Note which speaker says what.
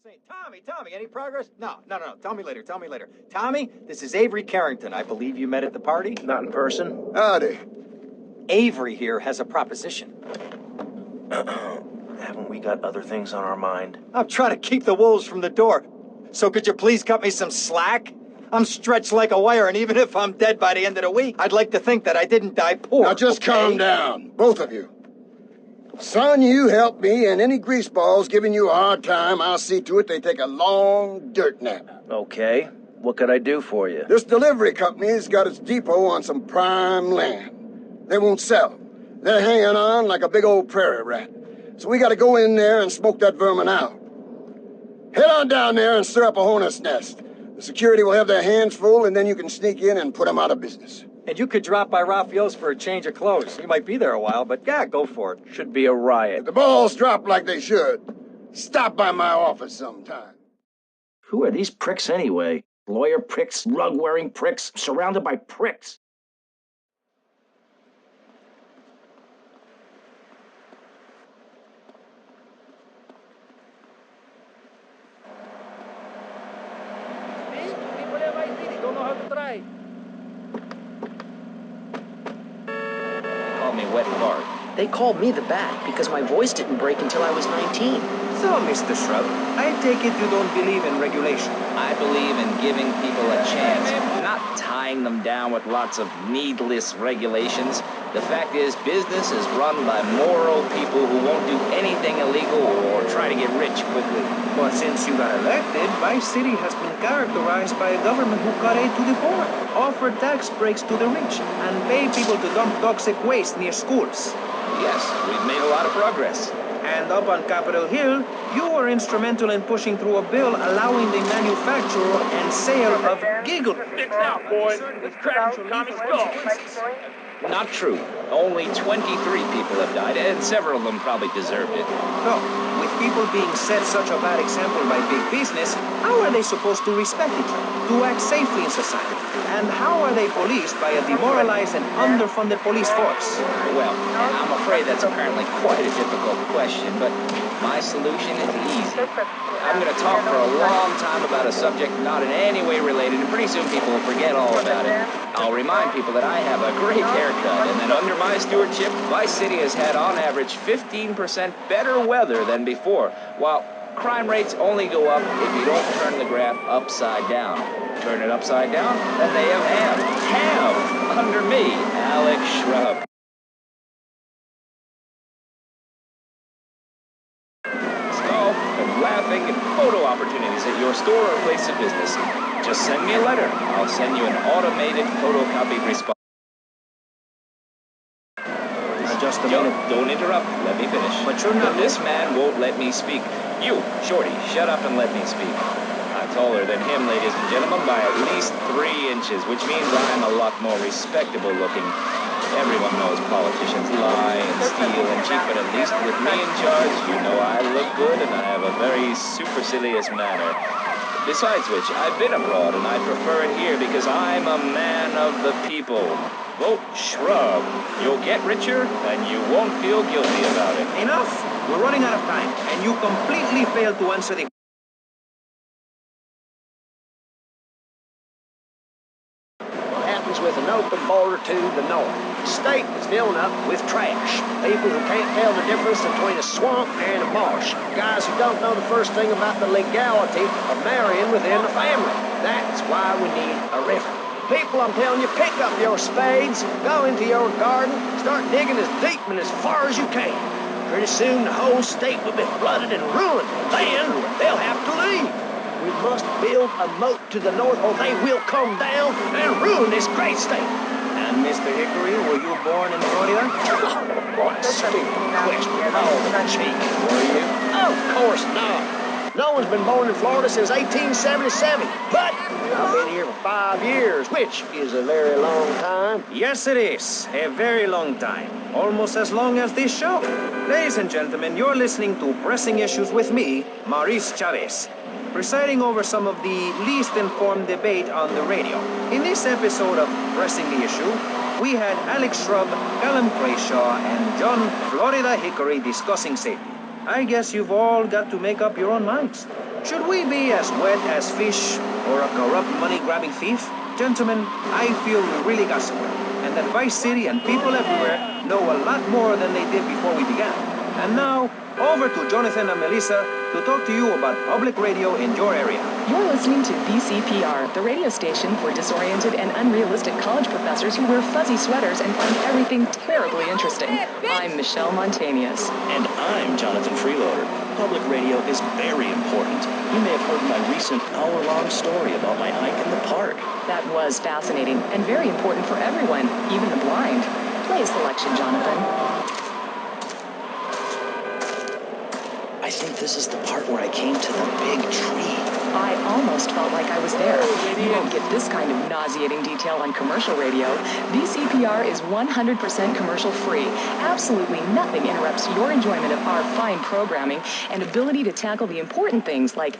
Speaker 1: Say, Tommy, any progress? No. Tell me later. Tommy, this is Avery Carrington. I believe you met at the party?
Speaker 2: Not in person.
Speaker 3: Howdy.
Speaker 1: Avery here has a proposition.
Speaker 2: Haven't we got other things on our mind?
Speaker 1: I'm trying to keep the wolves from the door. So could you please cut me some slack? I'm stretched like a wire, and even if I'm dead by the end of the week, I'd like to think that I didn't die poor.
Speaker 3: Now just calm down, both of you. Son, you help me, and any greaseballs giving you a hard time, I'll see to it they take a long dirt nap.
Speaker 2: Okay. What could I do for you?
Speaker 3: This delivery company's got its depot on some prime land. They won't sell. They're hanging on like a big old prairie rat. So we gotta go in there and smoke that vermin out. Head on down there and stir up a hornet's nest. The security will have their hands full, and then you can sneak in and put them out of business.
Speaker 1: And you could drop by Raphael's for a change of clothes. You might be there a while, but yeah, go for it.
Speaker 2: Should be a riot.
Speaker 3: If the balls drop like they should, stop by my office sometime.
Speaker 2: Who are these pricks anyway? Lawyer pricks, rug-wearing pricks, surrounded by pricks.
Speaker 4: Don't know how to try.
Speaker 2: Call me Wet Fart.
Speaker 5: They called me the Bat because my voice didn't break until I was 19.
Speaker 4: So, Mr. Shrub, I take it you don't believe in regulation.
Speaker 6: I believe in giving people a chance, not tying them down with lots of needless regulations. The fact is, business is run by moral people who won't do anything illegal or try to get rich quickly.
Speaker 4: But since you got elected, my city has been characterized by a government who cut aid to the poor, offer tax breaks to the rich, and pay people to dump toxic waste near schools.
Speaker 6: Yes, we've made a lot of progress.
Speaker 4: And up on Capitol Hill, you were instrumental in pushing through a bill allowing the manufacture and sale of giggle.
Speaker 7: Stick now, boy. Let's crack some common skull.
Speaker 6: Not true. Only 23 people have died, and several of them probably deserved it.
Speaker 4: So, with people being set such a bad example by big business, how are they supposed to respect each other, to act safely in society? And how are they policed by a demoralized and underfunded police force?
Speaker 6: Well, I'm afraid that's apparently quite a difficult question, but my solution is easy. I'm going to talk for a long time about a subject not in any way related, and pretty soon people will forget all about it. I'll remind people that I have a great haircut, and that under my stewardship, my city has had on average 15% better weather than before, while crime rates only go up if you don't turn the graph upside down. Turn it upside down, then they have under me, Alex Shrub. And laughing and photo opportunities at your store or place of business. Just send me a letter. I'll send you an automated photocopied response.
Speaker 4: Just a minute.
Speaker 6: Don't interrupt. Let me finish.
Speaker 4: But you're not...
Speaker 6: This man won't let me speak. You, Shorty, shut up and let me speak. I'm taller than him, ladies and gentlemen, by at least 3 inches, which means I'm a lot more respectable looking. Everyone knows politicians lie and steal and cheat, but at least with me in charge, you know I look good and I have a very supercilious manner. Besides which, I've been abroad and I prefer it here because I'm a man of the people. Vote Shrub. You'll get richer and you won't feel guilty about it.
Speaker 4: Enough! We're running out of time, and you completely failed to answer the...
Speaker 8: What happens with an open border to the north? The state is filling up with trash. People who can't tell the difference between a swamp and a marsh. Guys who don't know the first thing about the legality of marrying within the family. That's why we need a river. People, I'm telling you, pick up your spades, go into your garden, start digging as deep and as far as you can. Pretty soon the whole state will be flooded and ruined. Then they'll have to leave. We must build a moat to the north or they will come down and ruin this great state.
Speaker 4: And Mr. Hickory, were you born in Florida?
Speaker 8: Oh, what a stupid question. Oh, the cheek.
Speaker 4: Were you?
Speaker 8: Of course not. No one's been born in Florida since 1877. But I've been here for 5 years, which is a very long time.
Speaker 4: Yes, it is. A very long time. Almost as long as this show. Ladies and gentlemen, you're listening to Pressing Issues with me, Maurice Chavez, presiding over some of the least informed debate on the radio. In this episode of Pressing the Issue, we had Alex Shrub, Callum Crayshaw, and John Florida Hickory discussing safety. I guess you've all got to make up your own minds. Should we be as wet as fish or a corrupt money-grabbing thief? Gentlemen, I feel we really got somewhere, and that Vice City and people everywhere know a lot more than they did before we began. And now, over to Jonathan and Melissa to talk to you about public radio in your area.
Speaker 9: You're listening to VCPR, the radio station for disoriented and unrealistic college professors who wear fuzzy sweaters and find everything terribly interesting. I'm Michelle Montanius.
Speaker 2: And I'm Jonathan Freeloader. Public radio is very important. You may have heard my recent hour-long story about my hike in the park.
Speaker 9: That was fascinating and very important for everyone, even the blind. Play a selection, Jonathan.
Speaker 2: I think this is the part where I came to the big tree.
Speaker 9: I almost felt like I was there. You won't get this kind of nauseating detail on commercial radio. VCPR is 100% commercial free. Absolutely nothing interrupts your enjoyment of our fine programming and ability to tackle the important things like